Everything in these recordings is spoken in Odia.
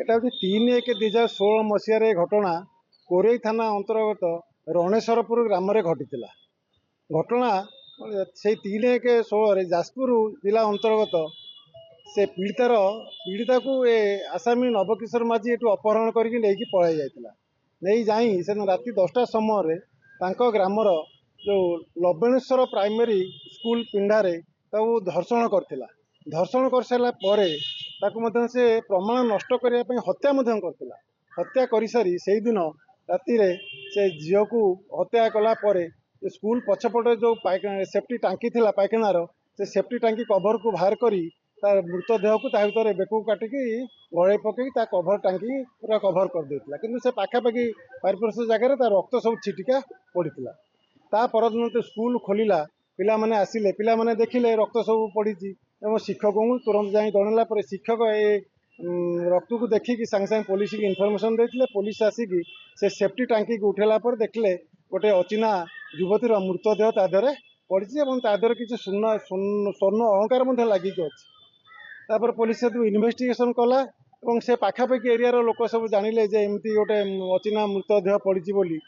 এটা হচ্ছে 3/1/2016 ମସିହାରେ ଘଟଣା କୋରେଇ ଥାନା ଅନ୍ତର୍ଗତ ରଣେଶ୍ୱରପୁର ଗ୍ରାମରେ ଘଟିଥିଲା। ଘଟଣା ସେଇ 3/1/16ରେ ଯାଜପୁର ଜିଲ୍ଲା ଅନ୍ତର୍ଗତ ସେ ପୀଡ଼ିତାକୁ ଏ ଆସାମୀ ନବକିଶୋର ମାଝୀ ଏଠୁ ଅପହରଣ କରିକି ନେଇକି ପଳାଇ ଯାଇଥିଲା। ନେଇ ଯାଇ ସେଦିନ ରାତି 10ଟା ସମୟରେ ତାଙ୍କ ଗ୍ରାମର ଯେଉଁ ଲବଣେଶ୍ୱର ପ୍ରାଇମେରୀ ସ୍କୁଲ ପିଣ୍ଡାରେ ତାକୁ ଧର୍ଷଣ କରିଥିଲା। ଧର୍ଷଣ କରିସାରିଲା ପରେ ତାକୁ ମଧ୍ୟ ସେ ପ୍ରମାଣ ନଷ୍ଟ କରିବା ପାଇଁ ହତ୍ୟା ମଧ୍ୟ କରିଥିଲା। ହତ୍ୟା କରିସାରି ସେଇଦିନ ରାତିରେ ସେ ଝିଅକୁ ହତ୍ୟା କଲା ପରେ ସ୍କୁଲ ପଛପଟେ ଯେଉଁ ସେଫ୍ଟି ଟାଙ୍କି ଥିଲା ପାଇଖାନାର, ସେ ସେଫ୍ଟି ଟାଙ୍କି କଭରକୁ ବାହାର କରି ତା ମୃତଦେହକୁ ତା ଭିତରେ ବେକକୁ କାଟିକି ଗଳେଇ ପକେଇ ତା କଭର ଟାଙ୍କି ପୁରା କଭର କରିଦେଇଥିଲା। କିନ୍ତୁ ସେ ପାଖାପାଖି ପାରିପାର୍ଶ୍ୱିକ ଜାଗାରେ ତା ରକ୍ତ ସବୁ ଛିଟିକା ପଡ଼ିଥିଲା। ତା ପରଦିନ ତ ସ୍କୁଲ ଖୋଲିଲା, ପିଲାମାନେ ଆସିଲେ, ପିଲାମାନେ ଦେଖିଲେ ରକ୍ତ ସବୁ ପଡ଼ିଛି ଏବଂ ଶିକ୍ଷକଙ୍କୁ ତୁରନ୍ତ ଯାଇ ଜଣାଇଲା ପରେ ଶିକ୍ଷକ ଏ ରକ୍ତକୁ ଦେଖିକି ସାଙ୍ଗେ ସାଙ୍ଗେ ପୋଲିସକୁ ଇନଫର୍ମେସନ୍ ଦେଇଥିଲେ। ପୋଲିସ ଆସିକି ସେ ସେଫ୍ଟି ଟାଙ୍କିକୁ ଉଠାଇଲା ପରେ ଦେଖିଲେ ଗୋଟେ ଅଚିହ୍ନା ଯୁବତୀର ମୃତଦେହ ତା ଦେହରେ ପଡ଼ିଛି ଏବଂ ତା ଦେହରେ କିଛି ସ୍ୱର୍ଣ୍ଣ ଅଳଙ୍କାର ମଧ୍ୟ ଲାଗିକି ଅଛି। ତାପରେ ପୋଲିସ ସେଠୁ ଇନଭେଷ୍ଟିଗେସନ୍ କଲା ଏବଂ ସେ ପାଖାପାଖି ଏରିଆର ଲୋକ ସବୁ ଜାଣିଲେ ଯେ ଏମିତି ଗୋଟେ ଅଚିହ୍ନା ମୃତଦେହ ପଡ଼ିଛି ବୋଲି।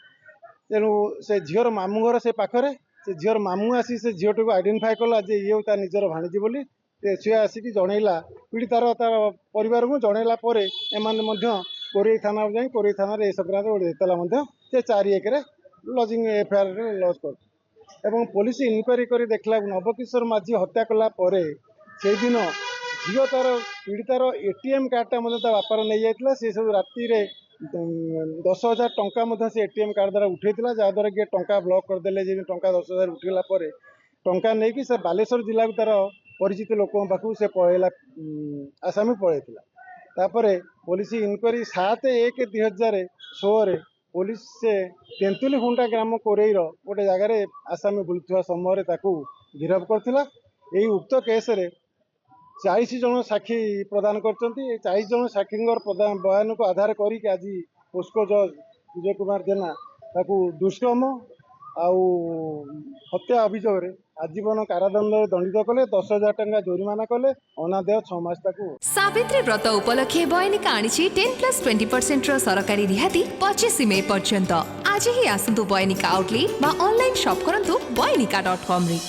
ତେଣୁ ସେ ଝିଅର ମାମୁଁ ଘର ସେ ପାଖରେ, ସେ ଝିଅର ମାମୁଁ ଆସି ସେ ଝିଅଟିକୁ ଆଇଡେଣ୍ଟିଫାଏ କଲା ଯେ ଇଏ ତା ନିଜର ଭାଣିଜୀ ବୋଲି। ସେ ଆସିକି ଜଣେଇଲା ପୀଡ଼ିତାର ତାର ପରିବାରକୁ। ଜଣେଇଲା ପରେ ଏମାନେ ମଧ୍ୟ କୋରେଇ ଥାନାକୁ ଯାଇ କୋରେଇ ଥାନାରେ ଏ ସଂକ୍ରାନ୍ତରେ ଗୋଟେ ଏତଲା ମଧ୍ୟ ସେ 4/1ରେ ଲଜିଂ ଏଫଆଇଆର୍ରେ ଲଜ୍ କରିଛି। ଏବଂ ପୋଲିସ ଇନକ୍ୱାରି କରି ଦେଖିଲାକୁ ନବକିଶୋର ମାଝୀ ହତ୍ୟା କଲା ପରେ ସେଇଦିନ ଝିଅ ତାର ପୀଡ଼ିତାର ATM କାର୍ଡ଼ଟା ମଧ୍ୟ ତା ବାପାର ନେଇଯାଇଥିଲା। ସେ ସବୁ ରାତିରେ 10,000 ଟଙ୍କା ମଧ୍ୟ ସେ ATM କାର୍ଡ଼ ଦ୍ୱାରା ଉଠାଇଥିଲା, ଯାହାଦ୍ୱାରା କି ଟଙ୍କା ବ୍ଲକ୍ କରିଦେଲେ। ଯେମିତି ଟଙ୍କା 10,000 ଉଠିଗଲା ପରେ ଟଙ୍କା ନେଇକି ସେ ବାଲେଶ୍ୱର ଜିଲ୍ଲାକୁ ତାର ପରିଚିତ ଲୋକଙ୍କ ପାଖକୁ ସେ ପଳେଇଲା, ଆସାମକୁ ପଳେଇଥିଲା। ତାପରେ ପୋଲିସ ଇନକ୍ୱାରି 7/1/2016ରେ ପୋଲିସ ସେ ତେନ୍ତୁଲିଖୁଣ୍ଟା ଗ୍ରାମ କୋରେଇର ଗୋଟେ ଜାଗାରେ ଆସାମୀ ବୁଲୁଥିବା ସମୟରେ ତାକୁ ଗିରଫ କରିଥିଲା। ଏହି ଉକ୍ତ କେସ୍ରେ 40 ଜଣ ସାକ୍ଷୀ ପ୍ରଦାନ କରିଛନ୍ତି। ଏ 40 ଜଣ ସାକ୍ଷୀଙ୍କର ବୟାନକୁ ଆଧାର କରିକି ଆଜି ପୋସ୍କୋ ଜଜ୍ ବିଜୟ କୁମାର ଜେନା ତାକୁ ଦୁଷ୍କର୍ମ ଆଉ ହତ୍ୟା ଅଭିଯୋଗରେ ଆଜୀବନ କାରାଦଣ୍ଡରେ ଦଣ୍ଡିତ କଲେ, 10,000 ଟଙ୍କା ଜୋରିମାନା କଲେ, ଅନାଦେୟ 6 ମାସ ତାକୁ। ସାବିତ୍ରୀ ବ୍ରତ ଉପଲକ୍ଷେ ବୟନିକା ଆଣିଛି 10+20% ସରକାରୀ ରିହାତି 25 ମେ ପର୍ଯ୍ୟନ୍ତ। ଆଜି ହିଁ ଆସନ୍ତୁ ବୟନିକା ଆଉଟଲେଟ୍ ବା ଅନଲାଇନ୍ ଶପ୍ କରନ୍ତୁ ବୟନିକା.com ରେ।